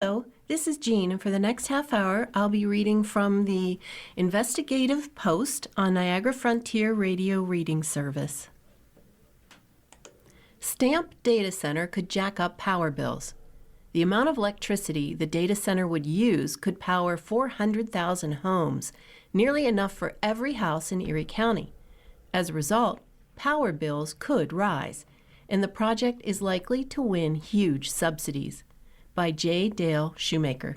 Hello, this is Jean, and for the next half hour, I'll be reading from the Investigative Post on Niagara Frontier Radio Reading Service. Stamp data center could jack up power bills. The amount of electricity the data center would use could power 400,000 homes, nearly enough for every house in Erie County. As a result, power bills could rise, and the project is likely to win huge subsidies. By J. Dale Shoemaker.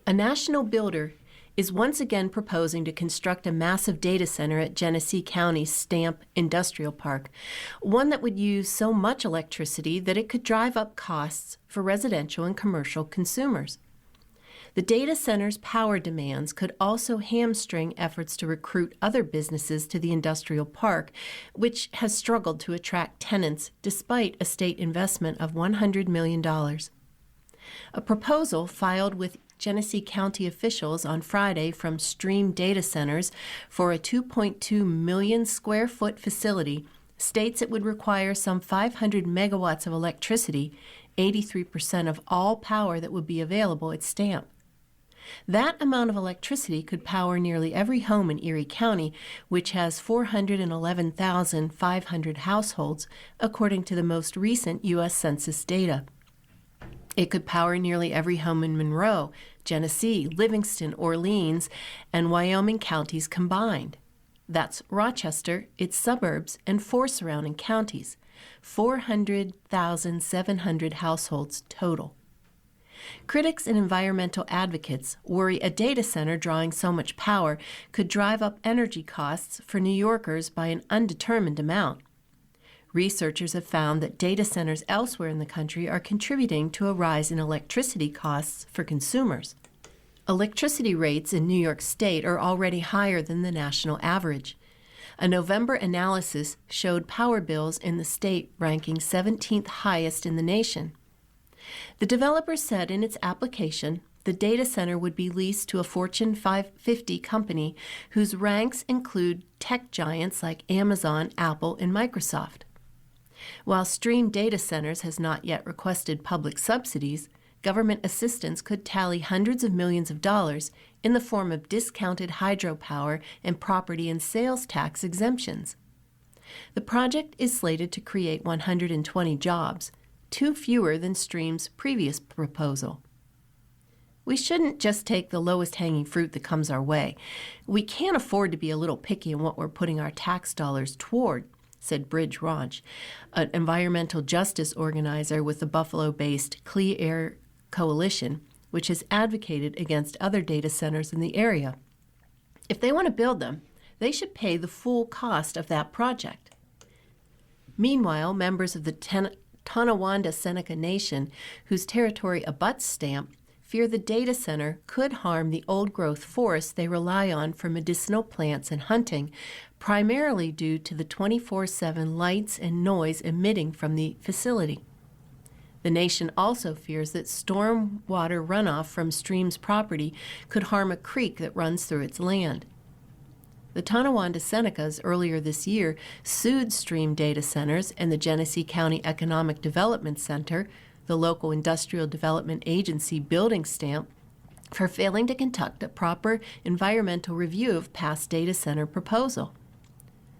A national builder is once again proposing to construct a massive data center at Genesee County's Stamp Industrial Park, one that would use so much electricity that it could drive up costs for residential and commercial consumers. The data center's power demands could also hamstring efforts to recruit other businesses to the industrial park, which has struggled to attract tenants despite a state investment of $100 million. A proposal filed with Genesee County officials on Friday from Stream Data Centers for a 2.2 million square foot facility states it would require some 500 megawatts of electricity, 83% of all power that would be available at Stamp. That amount of electricity could power nearly every home in Erie County, which has 411,500 households, according to the most recent U.S. Census data. It could power nearly every home in Monroe, Genesee, Livingston, Orleans, and Wyoming counties combined. That's Rochester, its suburbs, and 4 surrounding counties, 400,700 households total. Critics and environmental advocates worry a data center drawing so much power could drive up energy costs for New Yorkers by an undetermined amount. Researchers have found that data centers elsewhere in the country are contributing to a rise in electricity costs for consumers. Electricity rates in New York State are already higher than the national average. A November analysis showed power bills in the state ranking 17th highest in the nation. The developer said in its application the data center would be leased to a Fortune 550 company whose ranks include tech giants like Amazon, Apple, and Microsoft. While Stream Data Centers has not yet requested public subsidies, government assistance could tally hundreds of millions of dollars in the form of discounted hydropower and property and sales tax exemptions. The project is slated to create 120 jobs, 2 fewer than Stream's previous proposal. We shouldn't just take the lowest hanging fruit that comes our way. We can't afford to be a little picky in what we're putting our tax dollars toward, said Bridge Ranch, an environmental justice organizer with the Buffalo-based Clean Air Coalition, which has advocated against other data centers in the area. If they want to build them, they should pay the full cost of that project. Meanwhile, members of the Tonawanda Seneca Nation, whose territory abuts Stamp, fear the data center could harm the old-growth forests they rely on for medicinal plants and hunting, primarily due to the 24/7 lights and noise emitting from the facility. The nation also fears that storm water runoff from Stream's property could harm a creek that runs through its land. The Tonawanda Senecas earlier this year sued Stream Data Centers and the Genesee County Economic Development Center, the local industrial development agency building Stamp, for failing to conduct a proper environmental review of past data center proposal.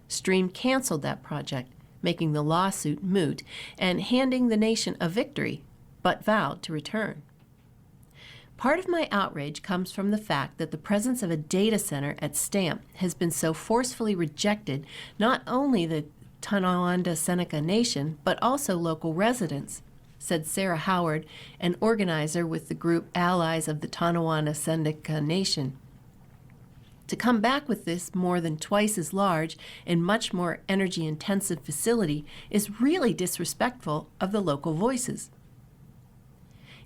Stream canceled that project, making the lawsuit moot and handing the nation a victory, but vowed to return. Part of my outrage comes from the fact that the presence of a data center at Stamp has been so forcefully rejected not only the Tonawanda Seneca Nation, but also local residents, said Sarah Howard, an organizer with the group Allies of the Tonawanda Seneca Nation. To come back with this more than twice as large and much more energy-intensive facility is really disrespectful of the local voices.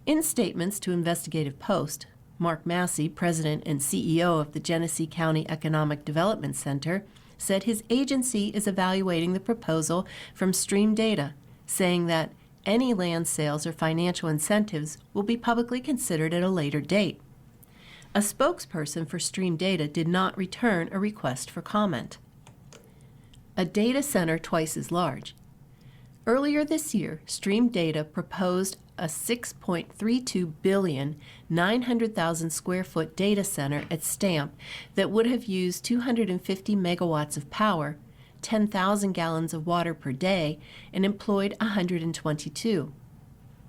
In statements to Investigative Post, Mark Massey, president and CEO of the Genesee County Economic Development Center, said his agency is evaluating the proposal from Stream Data, saying that any land sales or financial incentives will be publicly considered at a later date. A spokesperson for Stream Data did not return a request for comment. A data center twice as large. Earlier this year, Stream Data proposed a 6.32 billion, 900,000 square foot data center at Stamp that would have used 250 megawatts of power, 10,000 gallons of water per day, and employed 122.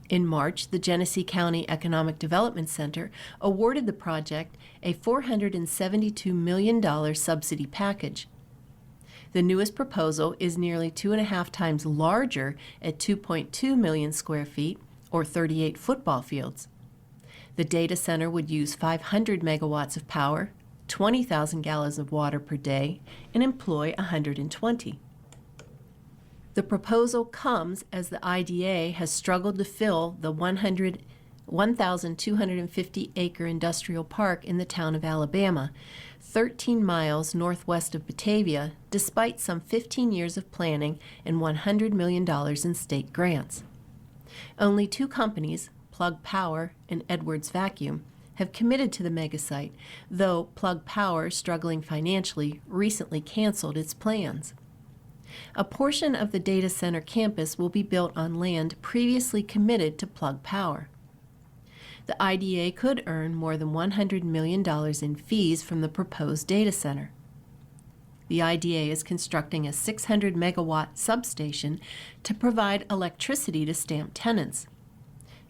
In March, the Genesee County Economic Development Center awarded the project a $472 million subsidy package. The newest proposal is nearly 2.5 times larger at 2.2 million square feet, or 38 football fields. The data center would use 500 megawatts of power, 20,000 gallons of water per day, and employ 120. The proposal comes as the IDA has struggled to fill the 1,250-acre industrial park in the town of Alabama, 13 miles northwest of Batavia, despite some 15 years of planning and $100 million in state grants. Only 2 companies, Plug Power and Edwards Vacuum, have committed to the megasite, though Plug Power, struggling financially, recently canceled its plans. A portion of the data center campus will be built on land previously committed to Plug Power. The IDA could earn more than $100 million in fees from the proposed data center. The IDA is constructing a 600-megawatt substation to provide electricity to Stamp tenants.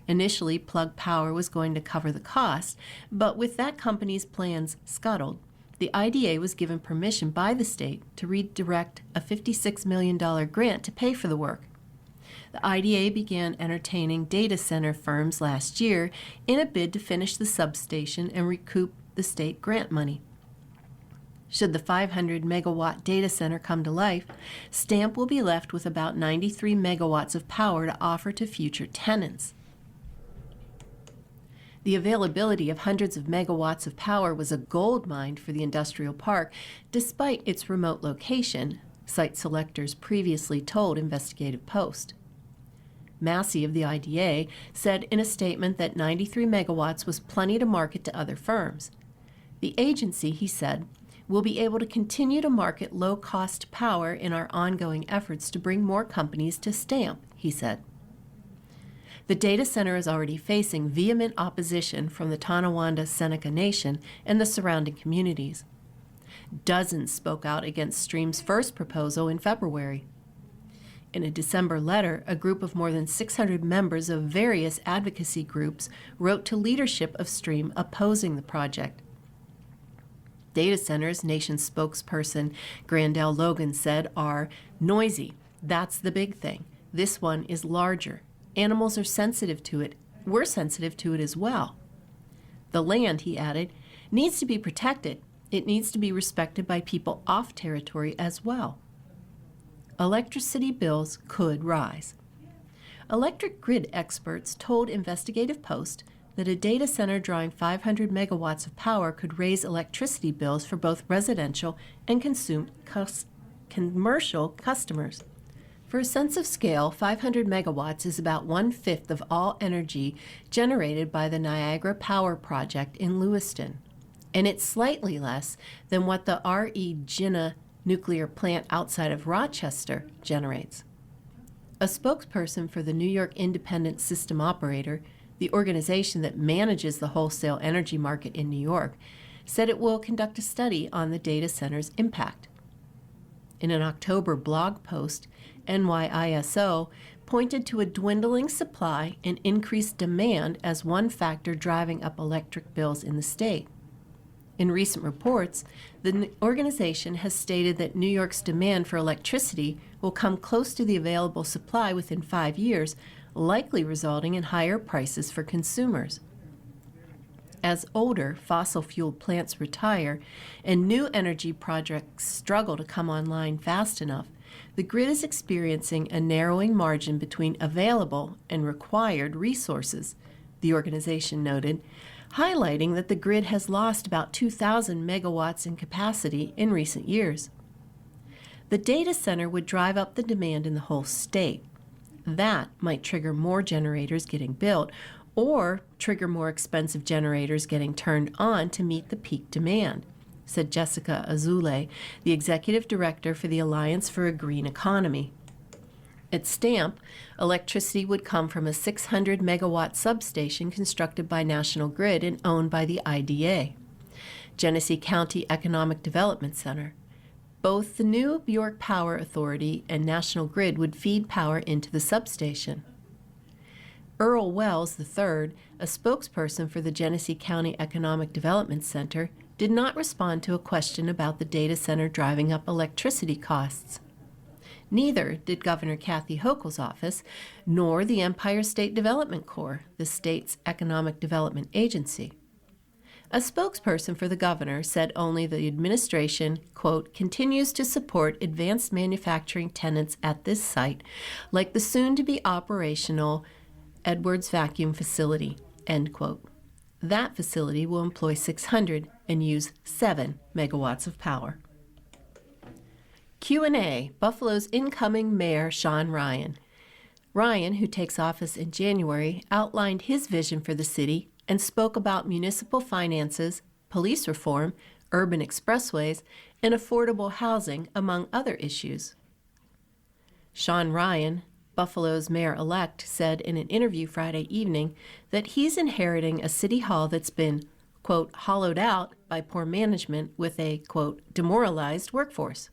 Initially, Plug Power was going to cover the cost, but with that company's plans scuttled, the IDA was given permission by the state to redirect a $56 million grant to pay for the work. The IDA began entertaining data center firms last year in a bid to finish the substation and recoup the state grant money. Should the 500-megawatt data center come to life, Stamp will be left with about 93 megawatts of power to offer to future tenants. The availability of hundreds of megawatts of power was a gold mine for the industrial park, despite its remote location, site selectors previously told Investigative Post. Massey of the IDA said in a statement that 93 megawatts was plenty to market to other firms. The agency, he said, will be able to continue to market low-cost power in our ongoing efforts to bring more companies to Stamp, he said. The data center is already facing vehement opposition from the Tonawanda Seneca Nation and the surrounding communities. Dozens spoke out against Stream's first proposal in February. In a December letter, a group of more than 600 members of various advocacy groups wrote to leadership of Stream opposing the project. Data centers, Nation spokesperson Grandel Logan said, are noisy. That's the big thing. This one is larger. Animals are sensitive to it. We're sensitive to it as well. The land, he added, needs to be protected. It needs to be respected by people off territory as well. Electricity bills could rise. Electric grid experts told Investigative Post that a data center drawing 500 megawatts of power could raise electricity bills for both residential and commercial customers. For a sense of scale, 500 megawatts is about 1/5 of all energy generated by the Niagara Power Project in Lewiston, and it's slightly less than what the Regina nuclear plant outside of Rochester generates. A spokesperson for the New York Independent System Operator, the organization that manages the wholesale energy market in New York, said it will conduct a study on the data center's impact. In an October blog post, NYISO pointed to a dwindling supply and increased demand as one factor driving up electric bills in the state. In recent reports, the organization has stated that New York's demand for electricity will come close to the available supply within 5 years, likely resulting in higher prices for consumers. As older fossil-fueled plants retire and new energy projects struggle to come online fast enough, the grid is experiencing a narrowing margin between available and required resources, the organization noted, highlighting that the grid has lost about 2,000 megawatts in capacity in recent years. The data center would drive up the demand in the whole state. That might trigger more generators getting built or trigger more expensive generators getting turned on to meet the peak demand, said Jessica Azule, the executive director for the Alliance for a Green Economy. At Stamp, electricity would come from a 600 megawatt substation constructed by National Grid and owned by the IDA, Genesee County Economic Development Center. Both the New York Power Authority and National Grid would feed power into the substation. Earl Wells III, a spokesperson for the Genesee County Economic Development Center, did not respond to a question about the data center driving up electricity costs. Neither did Governor Kathy Hochul's office, nor the Empire State Development Corps, the state's economic development agency. A spokesperson for the governor said only the administration, quote, continues to support advanced manufacturing tenants at this site, like the soon-to-be operational Edwards Vacuum Facility, end quote. That facility will employ 600 and use 7 megawatts of power. Q&A, Buffalo's incoming mayor, Sean Ryan. Ryan, who takes office in January, outlined his vision for the city and spoke about municipal finances, police reform, urban expressways, and affordable housing, among other issues. Sean Ryan, Buffalo's mayor-elect, said in an interview Friday evening that he's inheriting a city hall that's been, quote, hollowed out by poor management with a, quote, demoralized workforce.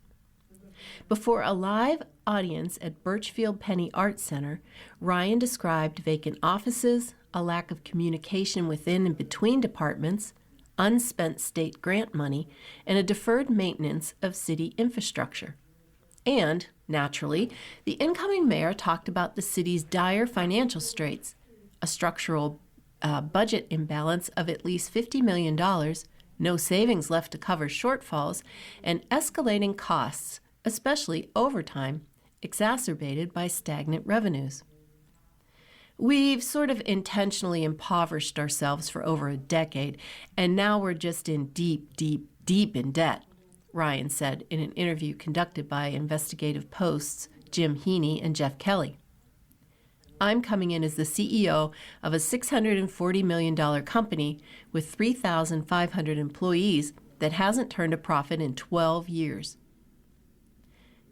Before a live audience at Birchfield Penny Arts Center, Ryan described vacant offices, a lack of communication within and between departments, unspent state grant money, and a deferred maintenance of city infrastructure. And, naturally, the incoming mayor talked about the city's dire financial straits, a structural budget imbalance of at least $50 million, no savings left to cover shortfalls, and escalating costs, especially overtime, exacerbated by stagnant revenues. We've sort of intentionally impoverished ourselves for over a decade, and now we're just in deep in debt, Ryan said in an interview conducted by Investigative Post's Jim Heaney and Jeff Kelly. I'm coming in as the CEO of a $640 million company with 3,500 employees that hasn't turned a profit in 12 years.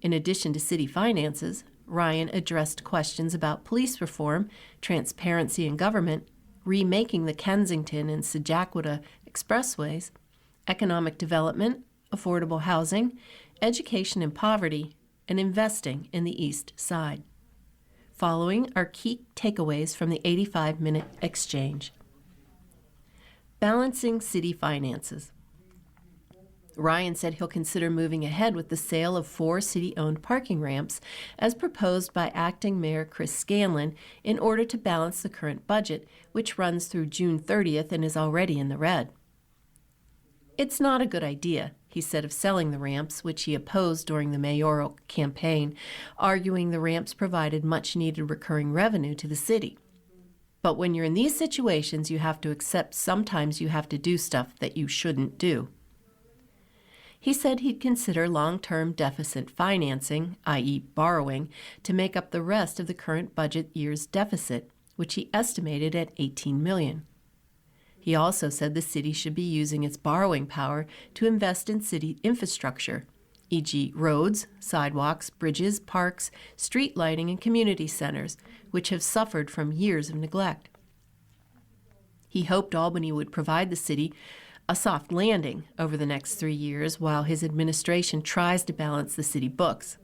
In addition to city finances, Ryan addressed questions about police reform, transparency in government, remaking the Kensington and Sajaquota expressways, economic development, affordable housing, education and poverty, and investing in the East Side. Following are key takeaways from the 85-minute exchange. Balancing city finances. Ryan said he'll consider moving ahead with the sale of 4 city-owned parking ramps as proposed by acting Mayor Chris Scanlon in order to balance the current budget, which runs through June 30th and is already in the red. It's not a good idea, he said of selling the ramps, which he opposed during the mayoral campaign, arguing the ramps provided much-needed recurring revenue to the city. But when you're in these situations, you have to accept sometimes you have to do stuff that you shouldn't do. He said he'd consider long-term deficit financing, i.e. borrowing, to make up the rest of the current budget year's deficit, which he estimated at $18 million. He also said the city should be using its borrowing power to invest in city infrastructure, e.g. roads, sidewalks, bridges, parks, street lighting, and community centers, which have suffered from years of neglect. He hoped Albany would provide the city a soft landing over the next 3 years while his administration tries to balance the city books.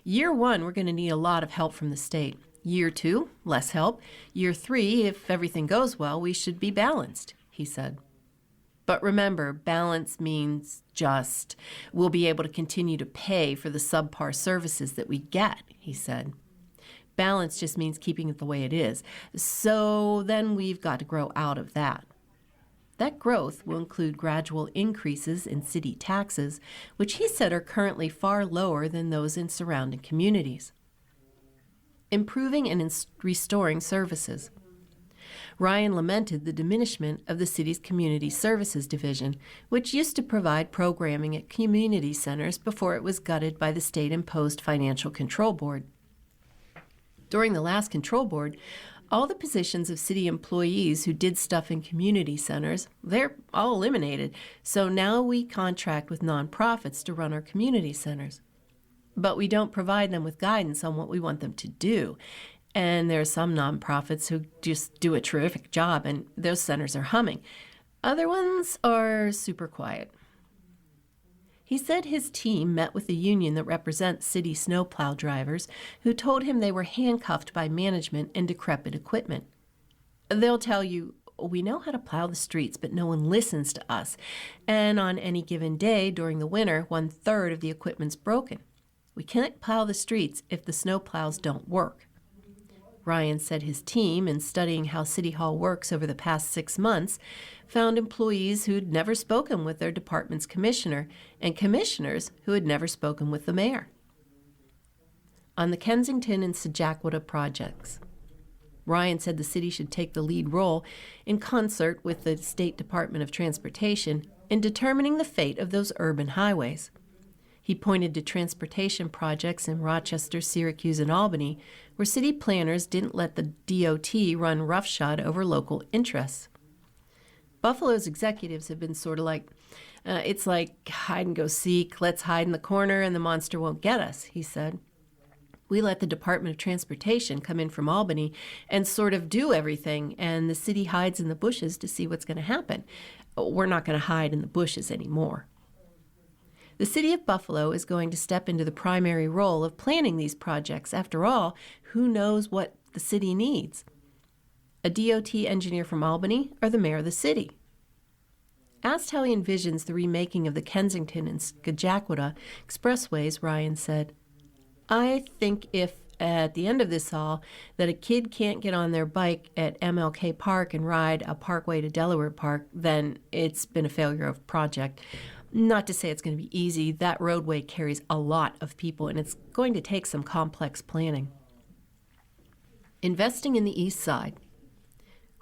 Year 1, we're going to need a lot of help from the state. Year 2, less help. Year 3, if everything goes well, we should be balanced, he said. But remember, balance means just we'll be able to continue to pay for the subpar services that we get, he said. Balance just means keeping it the way it is. So then we've got to grow out of that. That growth will include gradual increases in city taxes, which he said are currently far lower than those in surrounding communities. Improving and restoring services. Ryan lamented the diminishment of the city's Community Services Division, which used to provide programming at community centers before it was gutted by the state-imposed Financial Control Board. During the last control board, all the positions of city employees who did stuff in community centers, they're all eliminated, so now we contract with nonprofits to run our community centers. but we don't provide them with guidance on what we want them to do. And there are some nonprofits who just do a terrific job, and those centers are humming. Other ones are super quiet. He said his team met with the union that represents city snowplow drivers, who told him they were handcuffed by management and decrepit equipment. They'll tell you, we know how to plow the streets, but no one listens to us. And on any given day during the winter, 1/3 of the equipment's broken. We can't plow the streets if the snowplows don't work. Ryan said his team, in studying how City Hall works over the past 6 months, found employees who'd never spoken with their department's commissioner and commissioners who had never spoken with the mayor. On the Kensington and Sejaquada projects, Ryan said the city should take the lead role in concert with the State Department of Transportation in determining the fate of those urban highways. He pointed to transportation projects in Rochester, Syracuse, and Albany, where city planners didn't let the DOT run roughshod over local interests. Buffalo's executives have been sort of like, it's like hide and go seek, let's hide in the corner and the monster won't get us, he said. We let the Department of Transportation come in from Albany and sort of do everything, and the city hides in the bushes to see what's going to happen. We're not going to hide in the bushes anymore. The city of Buffalo is going to step into the primary role of planning these projects. After all, who knows what the city needs? A DOT engineer from Albany or the mayor of the city? Asked how he envisions the remaking of the Kensington and Sejaquada expressways, Ryan said, I think if at the end of this all that a kid can't get on their bike at MLK Park and ride a parkway to Delaware Park, then it's been a failure of project. Not to say it's going to be easy. That roadway carries a lot of people, and it's going to take some complex planning. Investing in the East Side.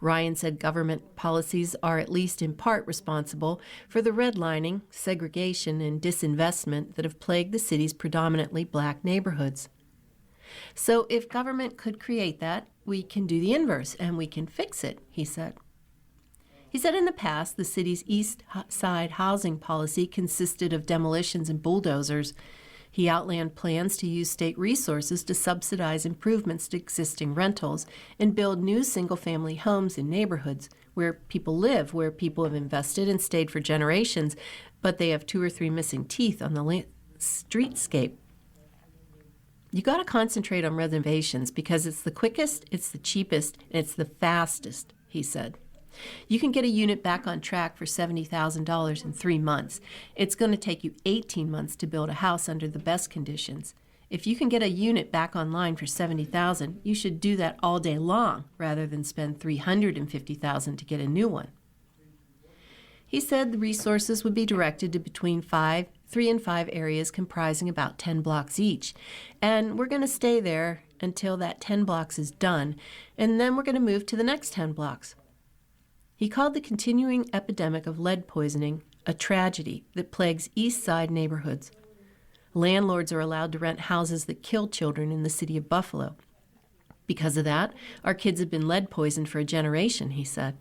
Ryan said government policies are at least in part responsible for the redlining, segregation, and disinvestment that have plagued the city's predominantly black neighborhoods. So if government could create that, we can do the inverse, and we can fix it, he said. He said in the past, the city's East Side housing policy consisted of demolitions and bulldozers. He outlined plans to use state resources to subsidize improvements to existing rentals and build new single-family homes in neighborhoods where people live, where people have invested and stayed for generations, but they have 2 or 3 missing teeth on the streetscape. You got to concentrate on renovations because it's the quickest, it's the cheapest, and it's the fastest, he said. You can get a unit back on track for $70,000 in 3 months. It's going to take you 18 months to build a house under the best conditions. If you can get a unit back online for $70,000, you should do that all day long rather than spend $350,000 to get a new one. He said the resources would be directed to between 3 and 5 areas comprising about 10 blocks each. And we're going to stay there until that 10 blocks is done, and then we're going to move to the next 10 blocks. He called the continuing epidemic of lead poisoning a tragedy that plagues East Side neighborhoods. Landlords are allowed to rent houses that kill children in the city of Buffalo. Because of that, our kids have been lead poisoned for a generation, he said.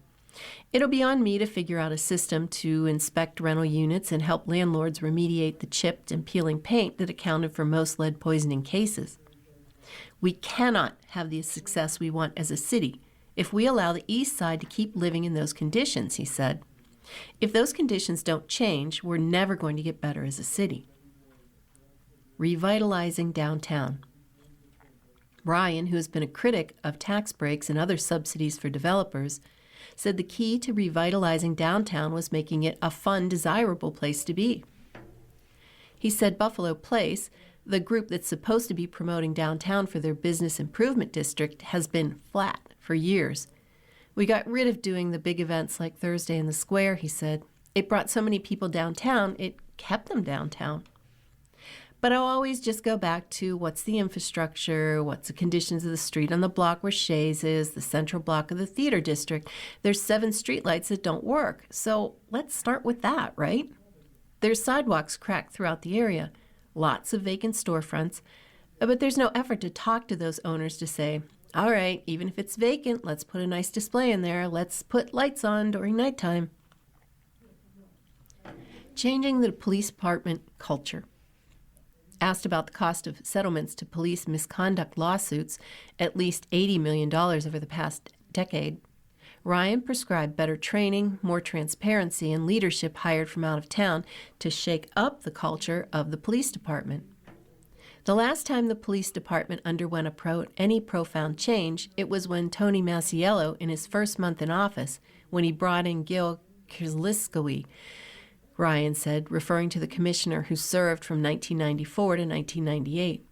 It'll be on me to figure out a system to inspect rental units and help landlords remediate the chipped and peeling paint that accounted for most lead poisoning cases. We cannot have the success we want as a city if we allow the East Side to keep living in those conditions, he said. If those conditions don't change, we're never going to get better as a city. Revitalizing downtown. Ryan, who has been a critic of tax breaks and other subsidies for developers, said the key to revitalizing downtown was making it a fun, desirable place to be. He said Buffalo Place, the group that's supposed to be promoting downtown for their business improvement district, has been flat for years. We got rid of doing the big events like Thursday in the Square, he said. It brought so many people downtown, it kept them downtown. But I'll always just go back to what's the infrastructure, what's the conditions of the street on the block where Shays is, the central block of the theater district. There's 7 streetlights that don't work, so let's start with that, right? There's sidewalks cracked throughout the area, lots of vacant storefronts, but there's no effort to talk to those owners to say, all right, even if it's vacant, let's put a nice display in there. Let's put lights on during nighttime. Changing the police department culture. Asked about the cost of settlements to police misconduct lawsuits, at least $80 million over the past decade, Ryan prescribed better training, more transparency, and leadership hired from out of town to shake up the culture of the police department. The last time the police department underwent any profound change, it was when Tony Masiello, in his first month in office, when he brought in Gil Kirsliskowy, Ryan said, referring to the commissioner who served from 1994 to 1998.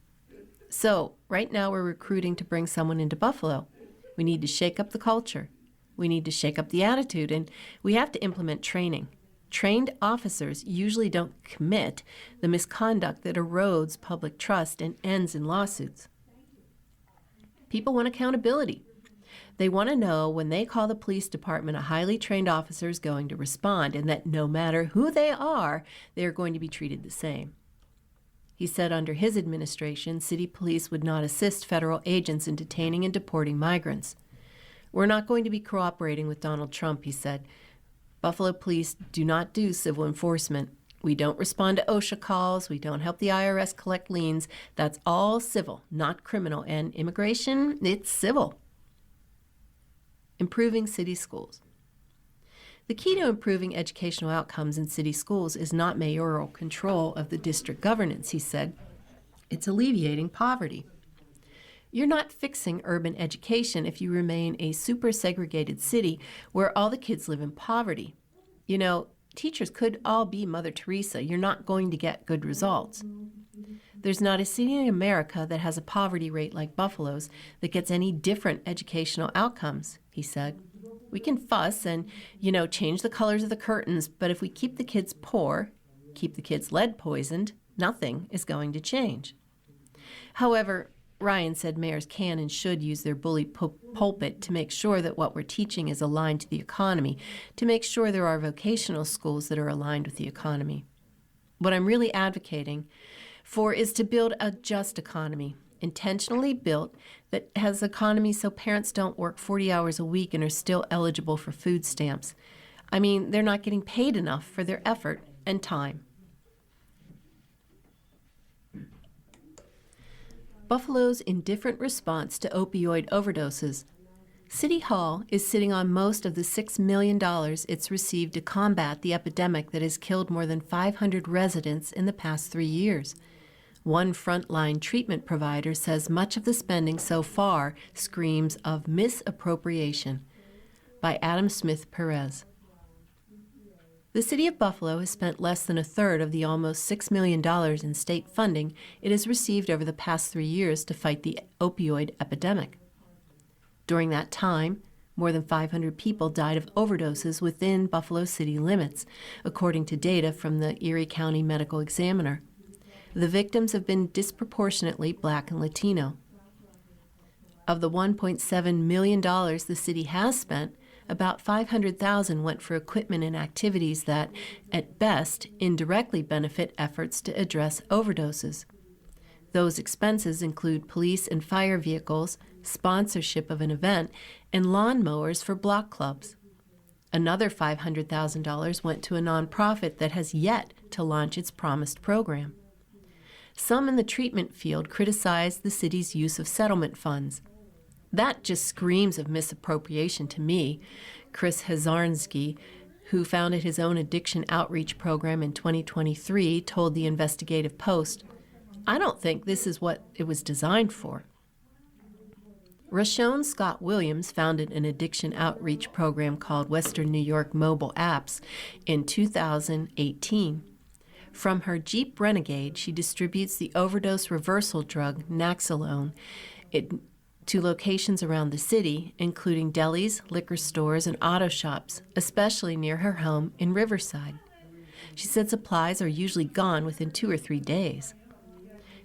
So, right now we're recruiting to bring someone into Buffalo. We need to shake up the culture. We need to shake up the attitude, and we have to implement training. Trained officers usually don't commit the misconduct that erodes public trust and ends in lawsuits. People want accountability. They want to know when they call the police department a highly trained officer is going to respond, and that no matter who they are going to be treated the same. He said under his administration, city police would not assist federal agents in detaining and deporting migrants. We're not going to be cooperating with Donald Trump, he said. Buffalo police do not do civil enforcement. We don't respond to OSHA calls. We don't help the IRS collect liens. That's all civil, not criminal. And immigration, it's civil. Improving city schools. The key to improving educational outcomes in city schools is not mayoral control of the district governance, he said. It's alleviating poverty. You're not fixing urban education if you remain a super segregated city where all the kids live in poverty. You know, teachers could all be Mother Teresa. You're not going to get good results. There's not a city in America that has a poverty rate like Buffalo's that gets any different educational outcomes, he said. We can fuss and, change the colors of the curtains, but if we keep the kids poor, keep the kids lead poisoned, nothing is going to change. However, Ryan said mayors can and should use their bully pulpit to make sure that what we're teaching is aligned to the economy, to make sure there are vocational schools that are aligned with the economy. What I'm really advocating for is to build a just economy, intentionally built, that has economy so parents don't work 40 hours a week and are still eligible for food stamps. I mean, they're not getting paid enough for their effort and time. Buffalo's indifferent response to opioid overdoses. City Hall is sitting on most of the $6 million it's received to combat the epidemic that has killed more than 500 residents in the past 3 years. One frontline treatment provider says much of the spending so far screams of misappropriation. By Adam Smith Perez. The city of Buffalo has spent less than a third of the almost $6 million in state funding it has received over the past 3 years to fight the opioid epidemic. During that time, more than 500 people died of overdoses within Buffalo city limits, according to data from the Erie County Medical Examiner. The victims have been disproportionately Black and Latino. Of the $1.7 million the city has spent, about $500,000 went for equipment and activities that, at best, indirectly benefit efforts to address overdoses. Those expenses include police and fire vehicles, sponsorship of an event, and lawnmowers for block clubs. Another $500,000 went to a nonprofit that has yet to launch its promised program. Some in the treatment field criticized the city's use of settlement funds. That just screams of misappropriation to me, Chris Hazarnsky, who founded his own addiction outreach program in 2023, told the Investigative Post. I don't think this is what it was designed for. Rashon Scott Williams founded an addiction outreach program called Western New York Mobile Apps in 2018. From her Jeep Renegade, she distributes the overdose reversal drug Naxalone to locations around the city, including delis, liquor stores, and auto shops, especially near her home in Riverside. She said supplies are usually gone within 2 or 3 days.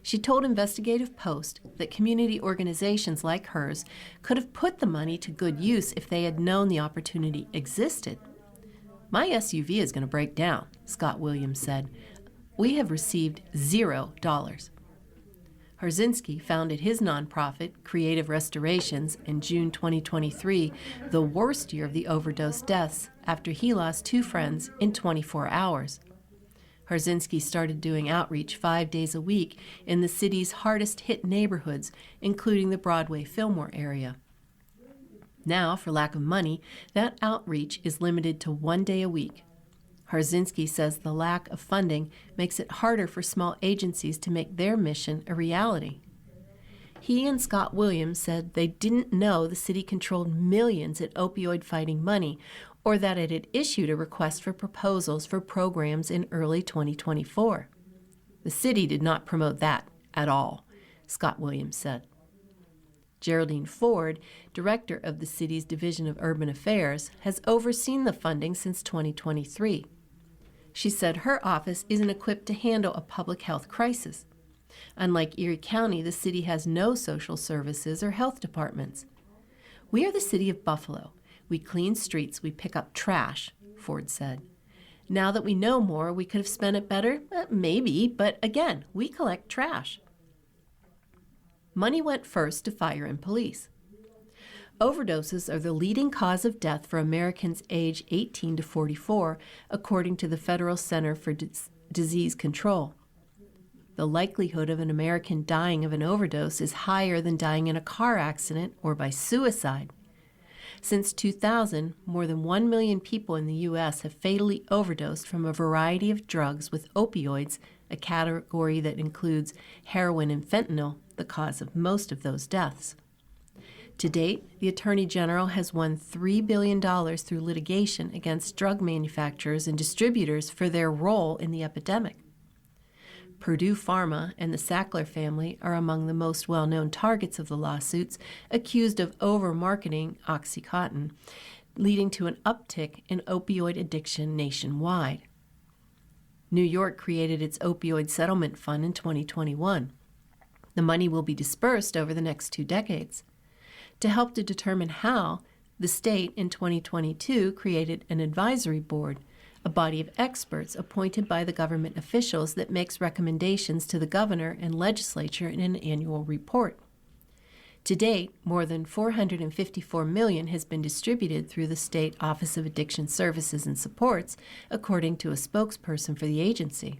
She told Investigative Post that community organizations like hers could have put the money to good use if they had known the opportunity existed. My SUV is going to break down, Scott Williams said. We have received $0. Harzinski founded his nonprofit, Creative Restorations, in June 2023, the worst year of the overdose deaths, after he lost 2 friends in 24 hours. Harzinski started doing outreach 5 days a week in the city's hardest-hit neighborhoods, including the Broadway-Fillmore area. Now, for lack of money, that outreach is limited to 1 day a week. Harzinski says the lack of funding makes it harder for small agencies to make their mission a reality. He and Scott Williams said they didn't know the city controlled millions in opioid-fighting money or that it had issued a request for proposals for programs in early 2024. The city did not promote that at all, Scott Williams said. Geraldine Ford, director of the city's Division of Urban Affairs, has overseen the funding since 2023. She said her office isn't equipped to handle a public health crisis. Unlike Erie County, the city has no social services or health departments. We are the city of Buffalo. We clean streets, we pick up trash, Ford said. Now that we know more, we could have spent it better? Maybe, but again, we collect trash. Money went first to fire and police. Overdoses are the leading cause of death for Americans aged 18 to 44, according to the Federal Center for Disease Control. The likelihood of an American dying of an overdose is higher than dying in a car accident or by suicide. Since 2000, more than 1 million people in the U.S. have fatally overdosed from a variety of drugs, with opioids, a category that includes heroin and fentanyl, the cause of most of those deaths. To date, the Attorney General has won $3 billion through litigation against drug manufacturers and distributors for their role in the epidemic. Purdue Pharma and the Sackler family are among the most well-known targets of the lawsuits, accused of over-marketing OxyContin, leading to an uptick in opioid addiction nationwide. New York created its opioid settlement fund in 2021. The money will be dispersed over the next 2 decades. To help to determine how, the state in 2022 created an advisory board, a body of experts appointed by the government officials that makes recommendations to the governor and legislature in an annual report. To date, more than $454 million has been distributed through the State Office of Addiction Services and Supports, according to a spokesperson for the agency.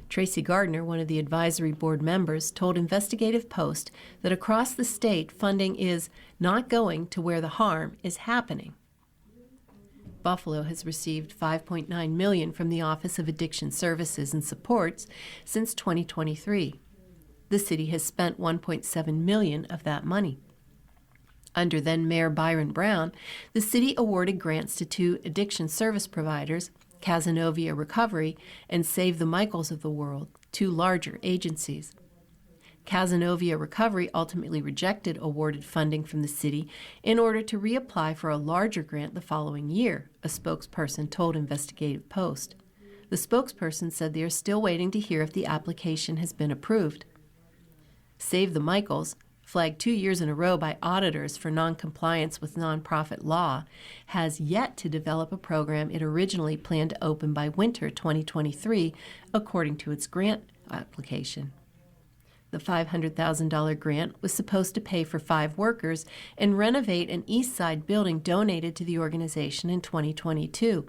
Tracy Gardner, one of the advisory board members, told Investigative Post that across the state, funding is not going to where the harm is happening. Buffalo has received $5.9 million from the Office of Addiction Services and Supports since 2023. The city has spent $1.7 million of that money. Under then-Mayor Byron Brown, the city awarded grants to 2 addiction service providers, Cazenovia Recovery and Save the Michaels of the World, 2 larger agencies. Cazenovia Recovery ultimately rejected awarded funding from the city in order to reapply for a larger grant the following year, a spokesperson told Investigative Post. The spokesperson said they are still waiting to hear if the application has been approved. Save the Michaels, flagged 2 years in a row by auditors for noncompliance with nonprofit law, has yet to develop a program it originally planned to open by winter 2023, according to its grant application. The $500,000 grant was supposed to pay for 5 workers and renovate an East Side building donated to the organization in 2022.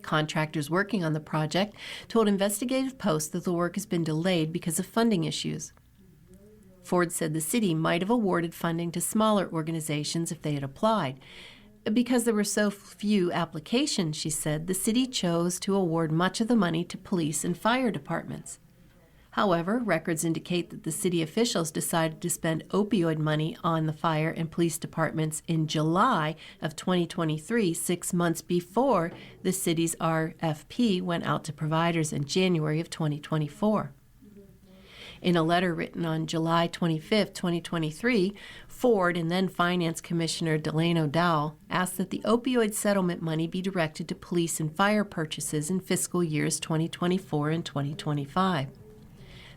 Contractors working on the project told Investigative Post that the work has been delayed because of funding issues. Ford said the city might have awarded funding to smaller organizations if they had applied. Because there were so few applications, she said, the city chose to award much of the money to police and fire departments. However, records indicate that the city officials decided to spend opioid money on the fire and police departments in July of 2023, 6 months before the city's RFP went out to providers in January of 2024. In a letter written on July 25, 2023, Ford and then Finance Commissioner Delano Dowell asked that the opioid settlement money be directed to police and fire purchases in fiscal years 2024 and 2025.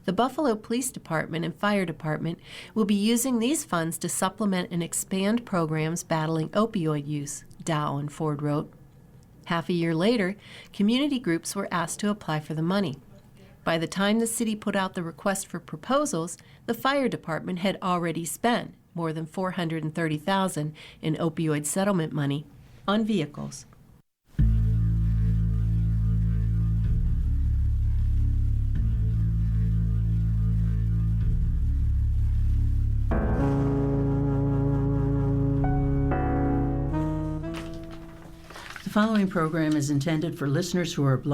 The Buffalo Police Department and Fire Department will be using these funds to supplement and expand programs battling opioid use, Dow and Ford wrote. Half a year later, community groups were asked to apply for the money. By the time the city put out the request for proposals, the fire department had already spent more than $430,000 in opioid settlement money on vehicles. following program is intended for listeners who are blind.